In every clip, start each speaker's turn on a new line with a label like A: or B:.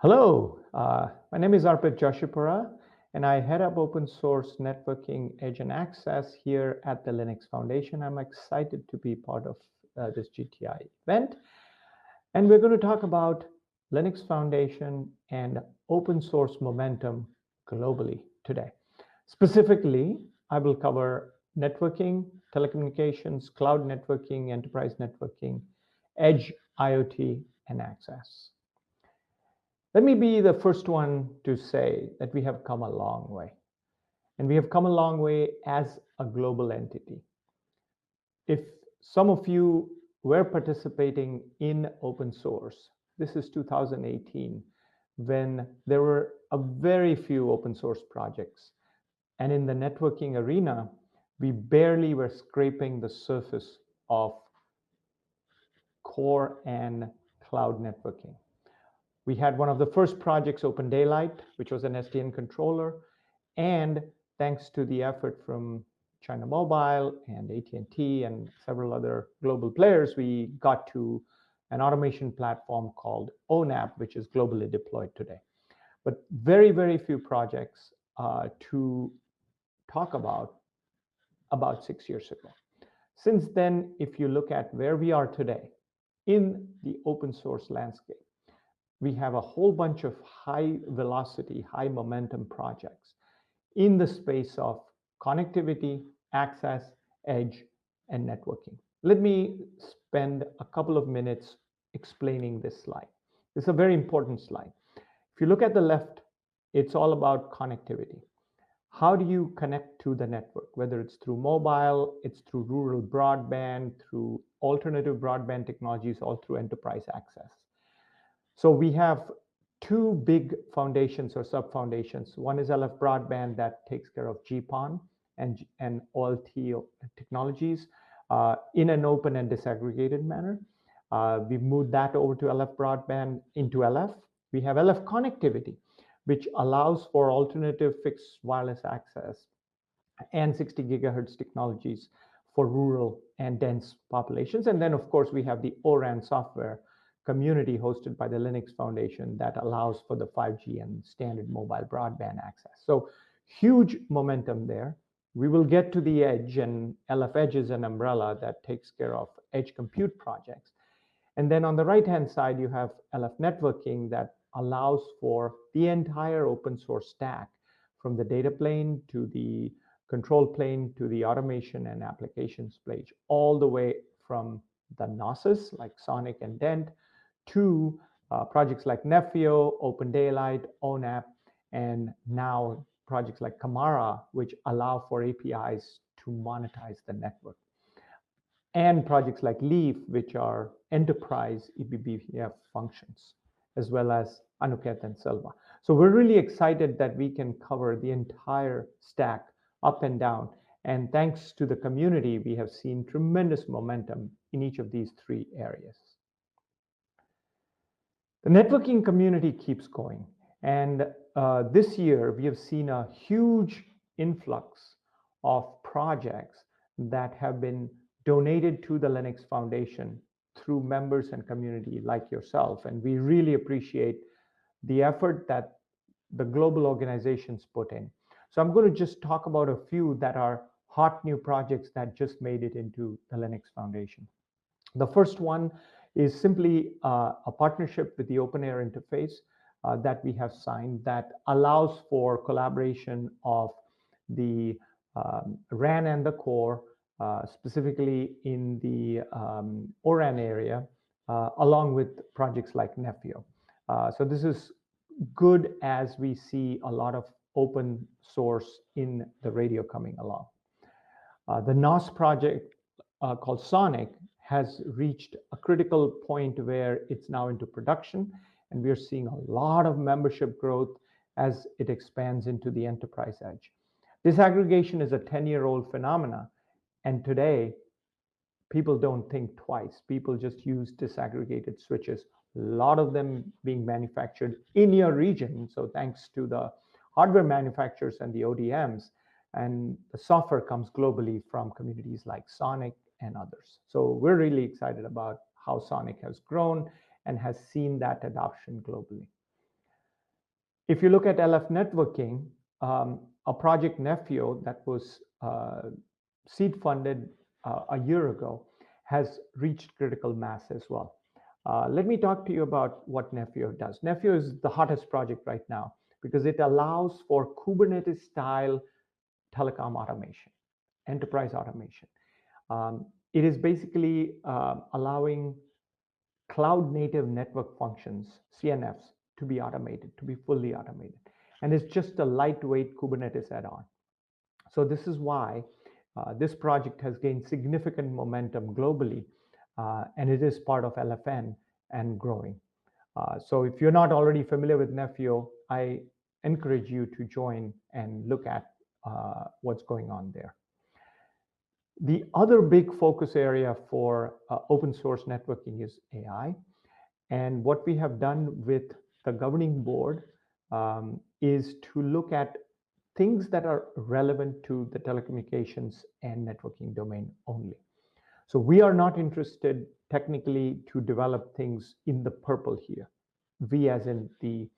A: Hello, my name is Arpit Joshipura, and I head up open source networking, edge, and access here at the Linux Foundation. I'm excited to be part of this GTI event, and we're going to talk about Linux Foundation and open source momentum globally today. Specifically, I will cover networking, telecommunications, cloud networking, enterprise networking, edge, IoT, and access. Let me be the first one to say that we have come a long way. And we have come a long way as a global entity. If some of you were participating in open source, this is 2018, when there were a very few open source projects. And in the networking arena, we barely were scraping the surface of core and cloud networking. We had one of the first projects, Open Daylight, which was an SDN controller. And thanks to the effort from China Mobile and AT&T and several other global players, we got to an automation platform called ONAP, which is globally deployed today. But very, very few projects to talk about 6 years ago. Since then, if you look at where we are today in the open source landscape, we have a whole bunch of high velocity, high momentum projects in the space of connectivity, access, edge, and networking. Let me spend a couple of minutes explaining this slide. This is a very important slide. If you look at the left, it's all about connectivity. How do you connect to the network? Whether it's through mobile, it's through rural broadband, through alternative broadband technologies, or through enterprise access. So we have two big foundations or sub-foundations. One is LF Broadband that takes care of GPON and OLT technologies in an open and disaggregated manner. We've moved that over to LF Broadband into LF. We have LF Connectivity, which allows for alternative fixed wireless access and 60 gigahertz technologies for rural and dense populations. And then, of course, we have the ORAN software community hosted by the Linux Foundation that allows for the 5G and standard mobile broadband access. So huge momentum there. We will get to the edge, and LF Edge is an umbrella that takes care of edge compute projects. And then on the right-hand side, you have LF networking that allows for the entire open source stack, from the data plane to the control plane to the automation and applications plane, all the way from the NOSes like Sonic and Dent to projects like Nefio, Open Daylight, ONAP, and now projects like Camara, which allow for APIs to monetize the network. And projects like Leaf, which are enterprise eBPF functions, as well as Anuket and Selva. So we're really excited that we can cover the entire stack up and down. And thanks to the community, we have seen tremendous momentum in each of these three areas. The networking community keeps going. And this year, we have seen a huge influx of projects that have been donated to the Linux Foundation through members and community like yourself. And we really appreciate the effort that the global organizations put in. So I'm going to just talk about a few that are hot new projects that just made it into the Linux Foundation. The first one is simply a partnership with the OpenAir interface that we have signed that allows for collaboration of the RAN and the core, specifically in the ORAN area, along with projects like Nefio. So this is good as we see a lot of open source in the radio coming along. The NOS project called Sonic has reached a critical point where it's now into production, and we're seeing a lot of membership growth as it expands into the enterprise edge. Disaggregation is a 10-year-old phenomena, and today people don't think twice. People just use disaggregated switches, a lot of them being manufactured in your region. So thanks to the hardware manufacturers and the ODMs, and the software comes globally from communities like Sonic and others. So we're really excited about how Sonic has grown and has seen that adoption globally. If you look at LF networking, a project Nefio that was seed funded a year ago has reached critical mass as well. Let me talk to you about what Nefio does. Nefio is the hottest project right now because it allows for Kubernetes style telecom automation, enterprise automation. It is basically allowing cloud native network functions, CNFs, to be automated, to be fully automated. And it's just a lightweight Kubernetes add-on. So this is why this project has gained significant momentum globally, and it is part of LFN and growing. So if you're not already familiar with Nefio, I encourage you to join and look at what's going on there. The other big focus area for open source networking is AI. And what we have done with the governing board is to look at things that are relevant to the telecommunications and networking domain only. So we are not interested technically to develop things in the purple here. We as in the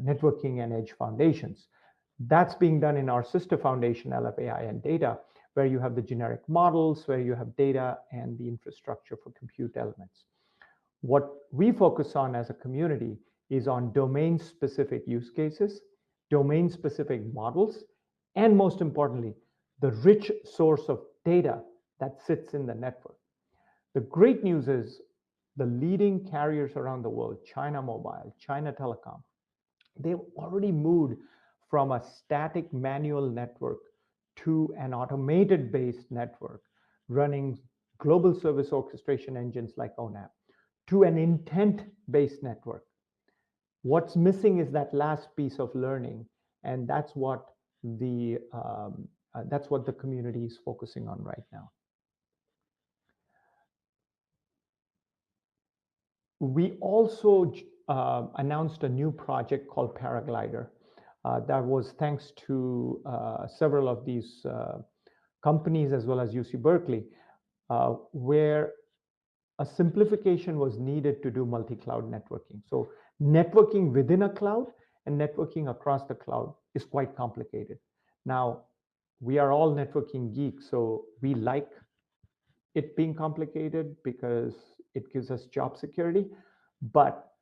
A: networking and edge foundations. That's being done in our sister foundation, LFAI and data, where you have the generic models, where you have data and the infrastructure for compute elements. What we focus on as a community is on domain-specific use cases, domain-specific models, and most importantly, the rich source of data that sits in the network. The great news is the leading carriers around the world, China Mobile, China Telecom, they've already moved from a static manual network to an automated based network running global service orchestration engines like ONAP to an intent-based network. What's missing is that last piece of learning, and that's what the community is focusing on right now. We also announced a new project called Paraglider. That was thanks to several of these companies as well as UC Berkeley, where a simplification was needed to do multi-cloud networking. So networking within a cloud and networking across the cloud is quite complicated. Now, we are all networking geeks, so we like it being complicated because it gives us job security, but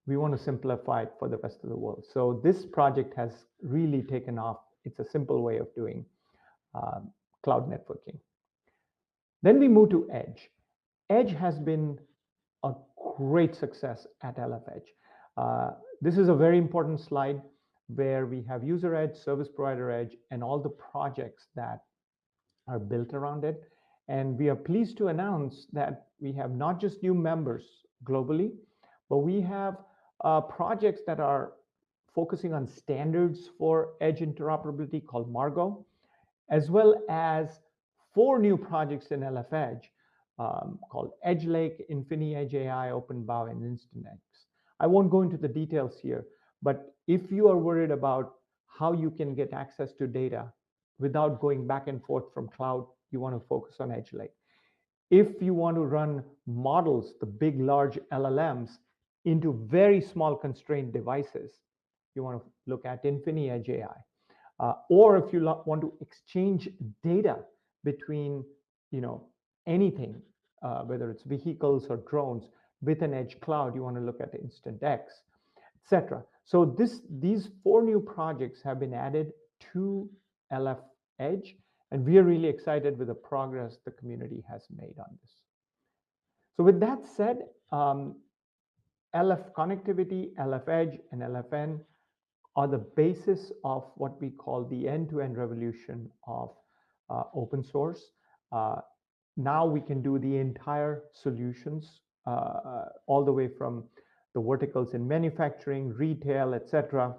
A: we want to simplify it for the rest of the world. So this project has really taken off. It's a simple way of doing cloud networking. Then we move to Edge. Edge has been a great success at LF Edge. This is a very important slide where we have user edge, service provider edge, and all the projects that are built around it. And we are pleased to announce that we have not just new members globally, but we have projects that are focusing on standards for edge interoperability called Margo, as well as 4 new projects in LF Edge called Edge Lake, Infini Edge AI, OpenBow, and InstantX. I won't go into the details here, but if you are worried about how you can get access to data without going back and forth from cloud, you want to focus on Edge Lake. If you want to run models, the big, large LLMs, into very small constrained devices, you want to look at Infini Edge AI. Or if you want to exchange data between anything, whether it's vehicles or drones, with an edge cloud, you want to look at InstantX, etc. So these 4 new projects have been added to LF Edge, and we are really excited with the progress the community has made on this. So with that said, LF connectivity, LF Edge, and LFN are the basis of what we call the end-to-end revolution of open source. Now we can do the entire solutions, all the way from the verticals in manufacturing, retail, etc.,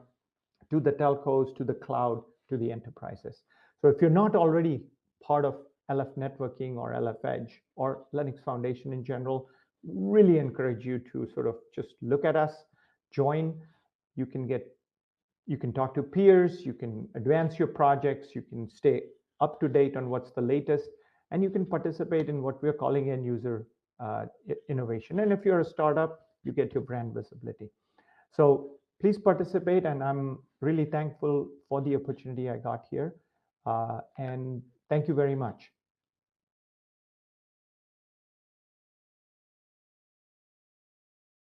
A: to the telcos, to the cloud, to the enterprises. So if you're not already part of LF networking or LF Edge or Linux Foundation in general, really encourage you to sort of just look at us, join. You can talk to peers, you can advance your projects, you can stay up to date on what's the latest, and you can participate in what we're calling end user innovation. And if you're a startup, you get your brand visibility. So please participate, and I'm really thankful for the opportunity I got here. And thank you very much.